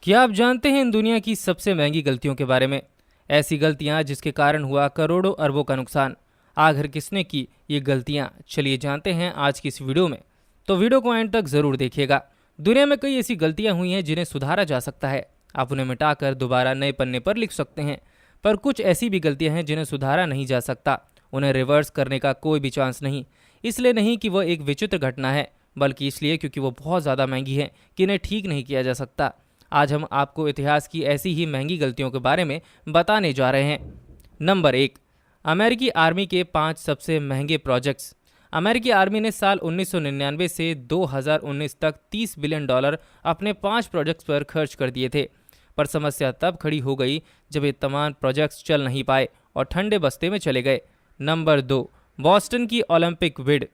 क्या आप जानते हैं इन दुनिया की सबसे महंगी गलतियों के बारे में? ऐसी गलतियां जिसके कारण हुआ करोड़ों अरबों का नुकसान। आखिर किसने की ये गलतियां? चलिए जानते हैं आज की इस वीडियो में। तो वीडियो को एंड तक जरूर देखिएगा। दुनिया में कई ऐसी गलतियां हुई हैं जिन्हें सुधारा जा सकता है। आप उन्हें मिटाकर दोबारा नए पन्ने पर लिख सकते हैं। पर कुछ ऐसी भी गलतियां हैं जिन्हें सुधारा नहीं जा सकता। उन्हें रिवर्स करने का कोई भी चांस नहीं। इसलिए नहीं कि वह एक विचित्र घटना है, बल्कि इसलिए क्योंकि वो बहुत ज़्यादा महंगी है कि इन्हें ठीक नहीं किया जा सकता। आज हम आपको इतिहास की ऐसी ही महंगी गलतियों के बारे में बताने जा रहे हैं। नंबर 1, अमेरिकी आर्मी के 5 सबसे महंगे प्रोजेक्ट्स। अमेरिकी आर्मी ने साल 1999 से 2019 तक $30 बिलियन अपने 5 प्रोजेक्ट्स पर खर्च कर दिए थे। पर समस्या तब खड़ी हो गई जब ये तमाम प्रोजेक्ट्स चल नहीं पाए और ठंडे बस्ते में चले गए। नंबर 2, बॉस्टन की ओलंपिक बिड।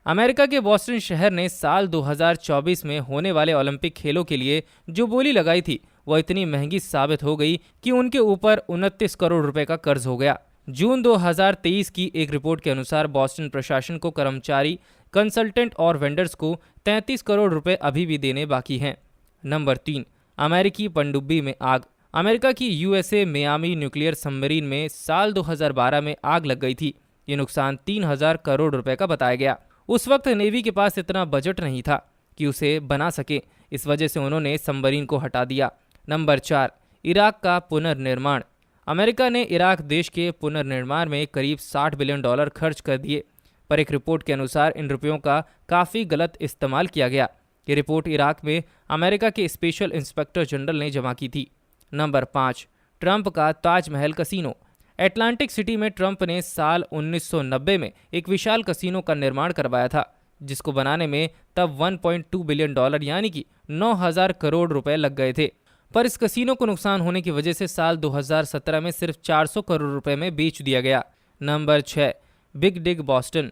अमेरिका के बॉस्टन शहर ने साल 2024 में होने वाले ओलंपिक खेलों के लिए जो बोली लगाई थी, वह इतनी महंगी साबित हो गई कि उनके ऊपर 29 करोड़ रुपए का कर्ज हो गया। जून 2023 की एक रिपोर्ट के अनुसार बॉस्टन प्रशासन को कर्मचारी, कंसल्टेंट और वेंडर्स को 33 करोड़ रुपए अभी भी देने बाकी हैं। नंबर 3, अमेरिकी पनडुब्बी में आग। अमेरिका की यूएसए मियामी न्यूक्लियर सबमरीन में साल 2012 में आग लग गई थी। ये नुकसान 3000 करोड़ रुपए का बताया गया। उस वक्त नेवी के पास इतना बजट नहीं था कि उसे बना सके। इस वजह से उन्होंने सबमरीन को हटा दिया। नंबर 4, इराक का पुनर्निर्माण। अमेरिका ने इराक देश के पुनर्निर्माण में करीब $60 बिलियन खर्च कर दिए, पर एक रिपोर्ट के अनुसार इन रुपयों का काफ़ी गलत इस्तेमाल किया गया। ये रिपोर्ट इराक में अमेरिका के स्पेशल इंस्पेक्टर जनरल ने जमा की थी। नंबर 5, ट्रंप का ताजमहल कसीनो। एटलांटिक सिटी में ट्रंप ने साल 1990 में एक विशाल कसीनो का निर्माण करवाया था, जिसको बनाने में तब $1.2 बिलियन यानी कि 9000 करोड़ रुपए लग गए थे। पर इस कसीनो को नुकसान होने की वजह से साल 2017 में सिर्फ 400 करोड़ रुपए में बेच दिया गया। नंबर 6, बिग डिग बॉस्टन।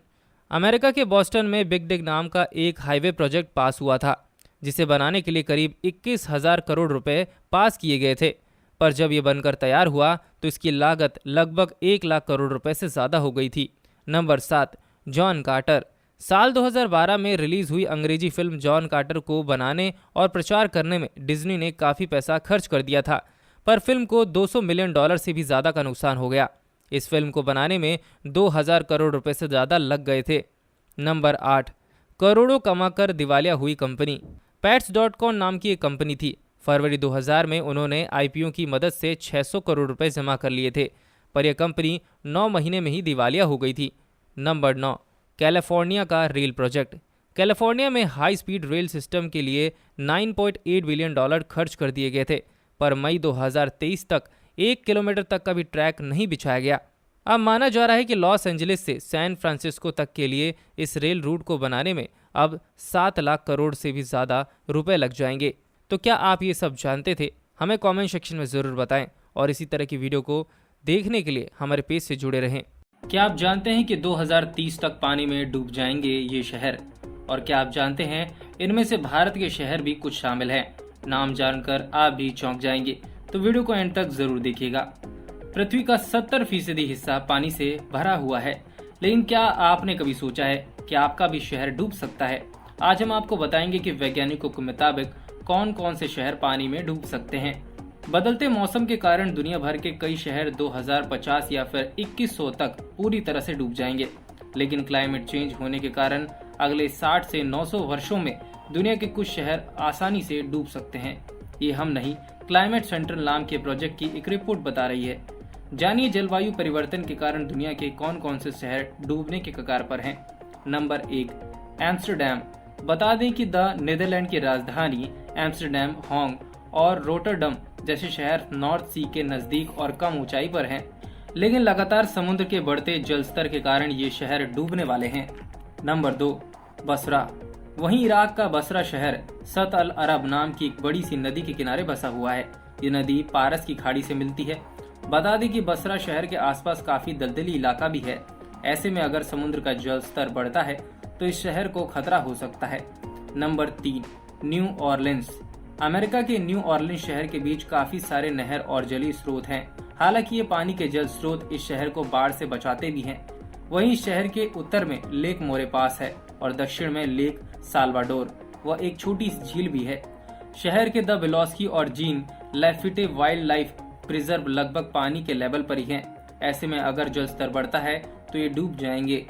अमेरिका के बॉस्टन में बिग डिग नाम का एक हाईवे प्रोजेक्ट पास हुआ था, जिसे बनाने के लिए करीब 21,000 करोड़ रुपए पास किए गए थे। पर जब ये बनकर तैयार हुआ तो इसकी लागत लगभग 1 लाख करोड़ रुपए से ज़्यादा हो गई थी। Number 7, John Carter. साल 2012 में रिलीज हुई अंग्रेजी फिल्म जॉन कार्टर को बनाने और प्रचार करने में डिज्नी ने काफ़ी पैसा खर्च कर दिया था, पर फिल्म को $200 मिलियन से भी ज़्यादा का नुकसान हो गया। इस फिल्म को बनाने में 2000 करोड़ रुपए से ज़्यादा लग गए थे। नंबर 8, करोड़ों कमाकर दिवालिया हुई कंपनी। Pets.com नाम की एक कंपनी थी। फरवरी 2000 में उन्होंने आईपीओ की मदद से 600 करोड़ रुपए जमा कर लिए थे, पर यह कंपनी 9 महीने में ही दिवालिया हो गई थी। नंबर 9, कैलिफोर्निया का रेल प्रोजेक्ट। कैलिफोर्निया में हाई स्पीड रेल सिस्टम के लिए $9.8 बिलियन खर्च कर दिए गए थे, पर मई 2023 तक 1 किलोमीटर तक का भी ट्रैक नहीं बिछाया गया। अब माना जा रहा है कि लॉस एंजलिस से सैन फ्रांसिस्को तक के लिए इस रेल रूट को बनाने में अब 7 लाख करोड़ से भी ज़्यादा रुपए लग जाएंगे। तो क्या आप ये सब जानते थे? हमें कमेंट सेक्शन में ज़रूर बताएं और इसी तरह की वीडियो को देखने के लिए हमारे पेज से जुड़े रहें। क्या आप जानते हैं कि 2030 तक पानी में डूब जाएंगे ये शहर? और क्या आप जानते हैं इनमें से भारत के शहर भी कुछ शामिल हैं? नाम जानकर आप भी चौंक जाएंगे, तो वीडियो को एंड तक जरूर देखिएगा। पृथ्वी का 70% हिस्सा पानी से भरा हुआ है, लेकिन क्या आपने कभी सोचा है कि आपका भी शहर डूब सकता है? आज हम आपको बताएंगे कि वैज्ञानिकों के मुताबिक कौन कौन से शहर पानी में डूब सकते हैं। बदलते मौसम के कारण दुनिया भर के कई शहर 2050 या फिर 2100 तक पूरी तरह से डूब जाएंगे, लेकिन क्लाइमेट चेंज होने के कारण अगले 60 से 900 वर्षों में दुनिया के कुछ शहर आसानी से डूब सकते हैं। ये हम नहीं, क्लाइमेट सेंट्रल नाम के प्रोजेक्ट की एक रिपोर्ट बता रही है। जानिए जलवायु परिवर्तन के कारण दुनिया के कौन कौन से शहर डूबने के कगार पर हैं। Number 1, Amsterdam. बता दें कि नीदरलैंड की राजधानी एम्स्टरडैम, होंग और रोटरडम जैसे शहर नॉर्थ सी के नजदीक और कम ऊंचाई पर हैं, लेकिन लगातार समुद्र के बढ़ते जल स्तर के कारण ये शहर डूबने वाले हैं। नंबर 2, बसरा। वहीं इराक का बसरा शहर सत अल अरब नाम की एक बड़ी सी नदी के किनारे बसा हुआ है। ये नदी पारस की खाड़ी से मिलती है। बता दें कि बसरा शहर के आसपास काफी दलदली इलाका भी है। ऐसे में अगर समुद्र का जल स्तर बढ़ता है तो इस शहर को खतरा हो सकता है। Number 3, New अमेरिका के न्यू ऑरलिन्स शहर के बीच काफी सारे नहर और जलीय स्रोत हैं। हालांकि ये पानी के जल स्रोत इस शहर को बाढ़ से बचाते भी हैं। वहीं इस शहर के उत्तर में लेक मोरे पास है और दक्षिण में लेक साल्वाडोर, वह एक छोटी सी झील भी है। शहर के द बेलोस्की और जीन लैफिटे वाइल्ड लाइफ प्रिजर्व लगभग पानी के लेवल पर ही हैं। ऐसे में अगर जल स्तर बढ़ता है तो ये डूब जाएंगे।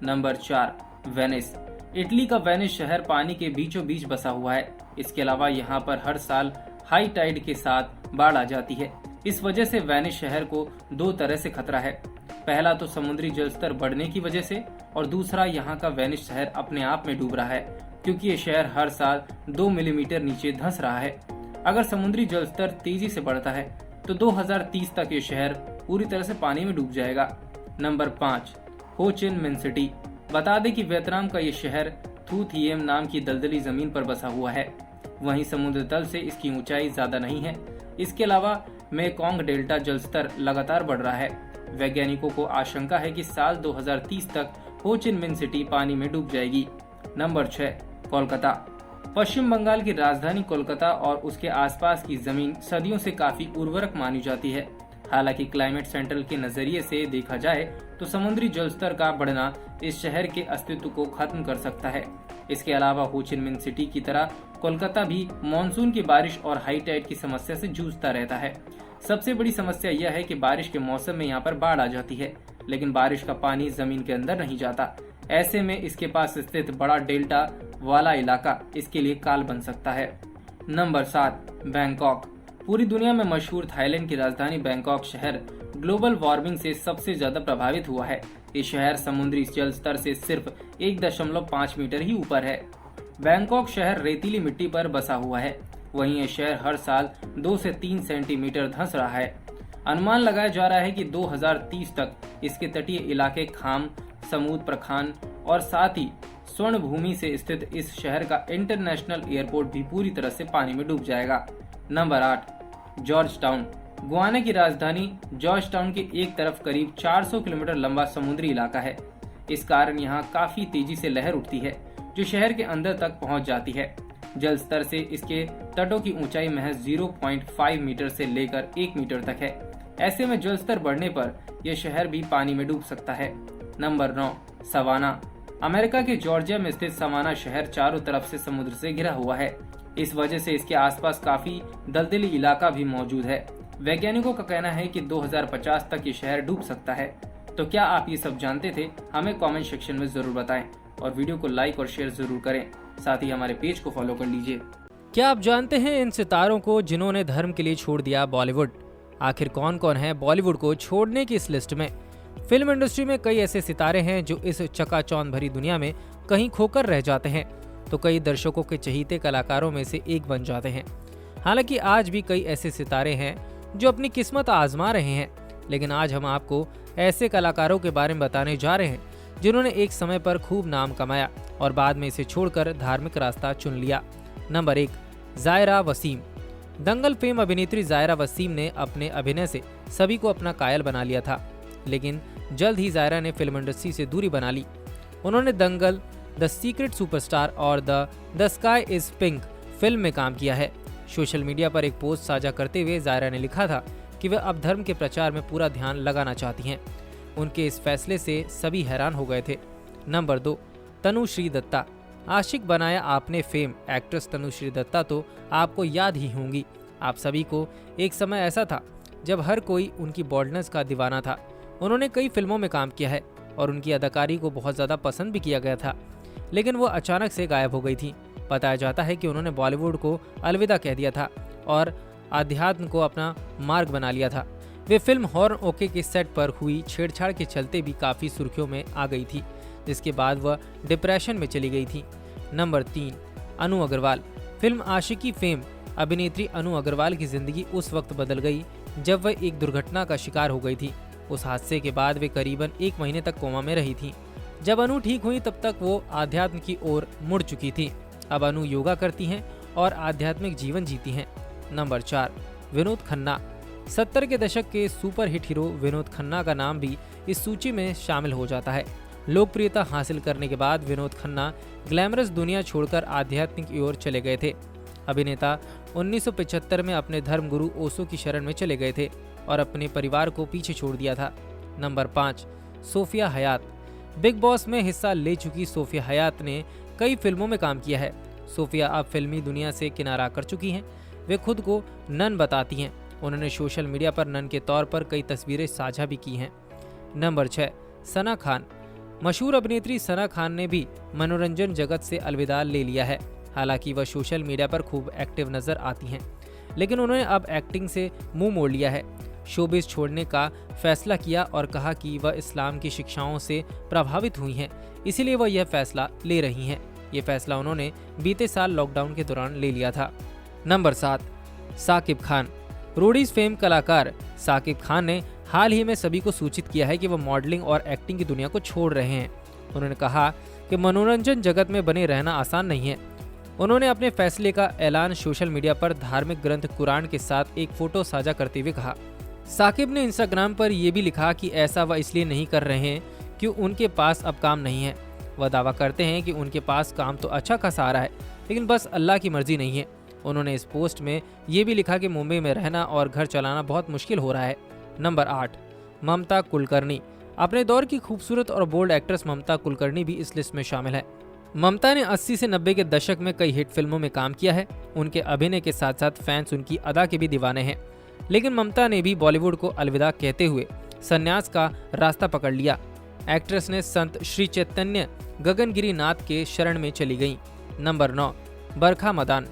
Number 4, Venice. इटली का वेनिस शहर पानी के बीचों बीच बसा हुआ है। इसके अलावा यहाँ पर हर साल हाई टाइड के साथ बाढ़ आ जाती है। इस वजह से वेनिस शहर को दो तरह से खतरा है। पहला तो समुद्री जल स्तर बढ़ने की वजह से, और दूसरा यहाँ का वेनिस शहर अपने आप में डूब रहा है, क्योंकि ये शहर हर साल 2 मिलीमीटर नीचे धंस रहा है। अगर समुद्री जल स्तर तेजी से बढ़ता है तो 2030 तक ये शहर पूरी तरह से पानी में डूब जाएगा। नंबर 5, हो चिन मिन सिटी। बता दें कि वियतनाम का ये शहर थू थिएम नाम की दलदली जमीन पर बसा हुआ है। वहीं समुद्र तल से इसकी ऊंचाई ज्यादा नहीं है। इसके अलावा मेकोंग डेल्टा जल स्तर लगातार बढ़ रहा है। वैज्ञानिकों को आशंका है कि साल 2030 तक हो चिन मिन सिटी पानी में डूब जाएगी। नंबर 6, कोलकाता। पश्चिम बंगाल की राजधानी कोलकाता और उसके आसपास की जमीन सदियों से काफी उर्वरक मानी जाती है। हालांकि क्लाइमेट सेंटर के नजरिए से देखा जाए तो समुद्री जल स्तर का बढ़ना इस शहर के अस्तित्व को खत्म कर सकता है। इसके अलावा हो चिन मिन सिटी की तरह कोलकाता भी मानसून की बारिश और हाई टाइड की समस्या से जूझता रहता है। सबसे बड़ी समस्या यह है कि बारिश के मौसम में यहाँ पर बाढ़ आ जाती है, लेकिन बारिश का पानी जमीन के अंदर नहीं जाता। ऐसे में इसके पास स्थित बड़ा डेल्टा वाला इलाका इसके लिए काल बन सकता है। Number 7, Bangkok. पूरी दुनिया में मशहूर थाईलैंड की राजधानी बैंकॉक शहर ग्लोबल वार्मिंग से सबसे ज्यादा प्रभावित हुआ है। ये शहर समुद्री जल स्तर से सिर्फ 1.5 मीटर ही ऊपर है। बैंकॉक शहर रेतीली मिट्टी पर बसा हुआ है। वहीं ये शहर हर साल 2 से 3 सेंटीमीटर धंस रहा है। अनुमान लगाया जा रहा है कि 2030 तक इसके तटीय इलाके खाम, समूद प्रखान और साथ ही स्वर्ण भूमि से स्थित इस शहर का इंटरनेशनल एयरपोर्ट भी पूरी तरह से पानी में डूब जाएगा। Number 8, George town. गुयाना की राजधानी जॉर्ज टाउन के एक तरफ करीब 400 किलोमीटर लंबा समुद्री इलाका है। इस कारण यहाँ काफी तेजी से लहर उठती है, जो शहर के अंदर तक पहुँच जाती है। जल स्तर से इसके तटों की ऊंचाई महज 0.5 मीटर से लेकर 1 मीटर तक है। ऐसे में जल स्तर बढ़ने पर यह शहर भी पानी में डूब सकता है। Number 9, Savannah. अमेरिका के जॉर्जिया में स्थित सवाना शहर चारों तरफ से समुद्र से घिरा हुआ है। इस वजह से इसके आसपास काफी दलदली इलाका भी मौजूद है। वैज्ञानिकों का कहना है कि 2050 तक ये शहर डूब सकता है। तो क्या आप ये सब जानते थे? हमें कमेंट सेक्शन में जरूर बताएं और वीडियो को लाइक और शेयर जरूर करें। साथ ही हमारे पेज को फॉलो कर लीजिए। क्या आप जानते हैं इन सितारों को जिन्होंने धर्म के लिए छोड़ दिया बॉलीवुड? आखिर कौन कौन है बॉलीवुड को छोड़ने की इस लिस्ट में? फिल्म इंडस्ट्री में कई ऐसे सितारे हैं जो इस चकाचौंध भरी दुनिया में कहीं खोकर रह जाते हैं, तो कई दर्शकों के चहीते कलाकारों में से एक बन जाते हैं। हालांकि आज भी कई ऐसे सितारे हैं जो अपनी किस्मत आजमा रहे हैं, लेकिन आज हम आपको ऐसे कलाकारों के बारे में बताने जा रहे हैं जिन्होंने एक समय पर खूब नाम कमाया और बाद में इसे छोड़कर धार्मिक रास्ता चुन लिया। नंबर 1, जायरा वसीम। दंगल फेम अभिनेत्री जायरा वसीम ने अपने अभिनय से सभी को अपना कायल बना लिया था, लेकिन जल्द ही जायरा ने फिल्म इंडस्ट्री से दूरी बना ली। उन्होंने दंगल, द सीक्रेट सुपरस्टार और the sky is pink film में काम किया है। सोशल मीडिया पर एक पोस्ट साझा करते हुए जायरा ने लिखा था कि वह अब धर्म के प्रचार में पूरा ध्यान लगाना चाहती हैं। उनके इस फैसले से सभी हैरान हो गए थे। नंबर 2, तनुश्री दत्ता। आशिक बनाया आपने फेम एक्ट्रेस तनुश्री दत्ता तो आपको याद ही होंगी। आप सभी को एक समय ऐसा था जब हर कोई उनकी बॉल्डनेस का दीवाना था। उन्होंने कई फिल्मों में काम किया है और उनकी अदाकारी को बहुत ज़्यादा पसंद भी किया गया था, लेकिन वो अचानक से गायब हो गई थी। बताया जाता है कि उन्होंने बॉलीवुड को अलविदा कह दिया था और आध्यात्म को अपना मार्ग बना लिया था। वे फिल्म हॉर्न ओके के सेट पर हुई छेड़छाड़ के चलते भी काफ़ी सुर्खियों में आ गई थी, जिसके बाद वह डिप्रेशन में चली गई थी। नंबर 3, अनु अग्रवाल। फिल्म आशिकी फेम अभिनेत्री अनु अग्रवाल की जिंदगी उस वक्त बदल गई जब वह एक दुर्घटना का शिकार हो गई थी। उस हादसे के बाद वे करीबन 1 महीने तक कोमा में रही थी। जब अनु ठीक हुई तब तक वो आध्यात्म की ओर मुड़ चुकी थी। अब अनु योगा करती हैं और आध्यात्मिक जीवन जीती हैं। नंबर 4, विनोद खन्ना। 70 के दशक के super hit hero Vinod Khanna का नाम भी इस सूची में शामिल हो जाता है। लोकप्रियता हासिल करने के बाद विनोद खन्ना ग्लैमरस दुनिया छोड़कर आध्यात्मिक की ओर चले गए थे। अभिनेता 1975 में अपने धर्मगुरु ओशो की शरण में चले गए थे और अपने परिवार को पीछे छोड़ दिया था। नंबर 5, सोफिया हयात। बिग बॉस में हिस्सा ले चुकी सोफिया हयात ने कई फिल्मों में काम किया है। सोफिया अब फिल्मी दुनिया से किनारा कर चुकी हैं। वे खुद को नन बताती हैं। उन्होंने सोशल मीडिया पर नन के तौर पर कई तस्वीरें साझा भी की हैं। नंबर 6, सना खान। मशहूर अभिनेत्री सना खान ने भी मनोरंजन जगत से अलविदा ले लिया है। हालांकि वह सोशल मीडिया पर खूब एक्टिव नजर आती हैं, लेकिन उन्होंने अब एक्टिंग से मुंह मोड़ लिया है। शोबिज छोड़ने का फैसला किया और कहा कि वह इस्लाम की शिक्षाओं से प्रभावित हुई हैं, इसीलिए वह यह फैसला ले रही हैं। ये फैसला उन्होंने बीते साल लॉकडाउन के दौरान ले लिया था। Number 7, Saqib Khan. Roadies fame कलाकार साकिब खान ने हाल ही में सभी को सूचित किया है कि वह मॉडलिंग और एक्टिंग की दुनिया को छोड़ रहे हैं। उन्होंने कहा कि मनोरंजन जगत में बने रहना आसान नहीं है। उन्होंने अपने फैसले का ऐलान सोशल मीडिया पर धार्मिक ग्रंथ कुरान के साथ एक फोटो साझा करते हुए कहा। साकिब ने इंस्टाग्राम पर यह भी लिखा कि ऐसा वह इसलिए नहीं कर रहे हैं कि उनके पास अब काम नहीं है। वह दावा करते हैं कि उनके पास काम तो अच्छा खासा आ रहा है, लेकिन बस अल्लाह की मर्जी नहीं है। उन्होंने इस पोस्ट में ये भी लिखा कि मुंबई में रहना और घर चलाना बहुत मुश्किल हो रहा है। नंबर 8, ममता कुलकर्णी। अपने दौर की खूबसूरत और बोल्ड एक्ट्रेस ममता कुलकर्णी भी इस लिस्ट में शामिल है। ममता ने 80 से 90 के दशक में कई हिट फिल्मों में काम किया है। उनके अभिनय के साथ साथ फैंस उनकी अदा के भी दीवाने हैं। लेकिन ममता ने भी बॉलीवुड को अलविदा कहते हुए संन्यास का रास्ता पकड़ लिया। एक्ट्रेस ने संत श्री चैतन्य गगनगिरी नाथ के शरण में चली गईं। नंबर 9, बरखा मदान।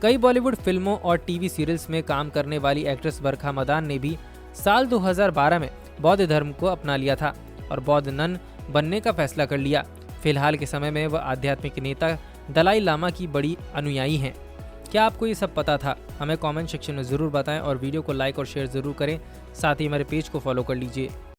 कई बॉलीवुड फिल्मों और टीवी सीरियल्स में काम करने वाली एक्ट्रेस बरखा मदान ने भी साल 2012 में बौद्ध धर्म को अपना लिया था और बौद्ध नन बनने का फैसला कर लिया। फिलहाल के समय में वह आध्यात्मिक नेता दलाई लामा की बड़ी अनुयायी हैं। क्या आपको ये सब पता था? हमें कमेंट सेक्शन में ज़रूर बताएं और वीडियो को लाइक और शेयर ज़रूर करें। साथ ही हमारे पेज को फॉलो कर लीजिए।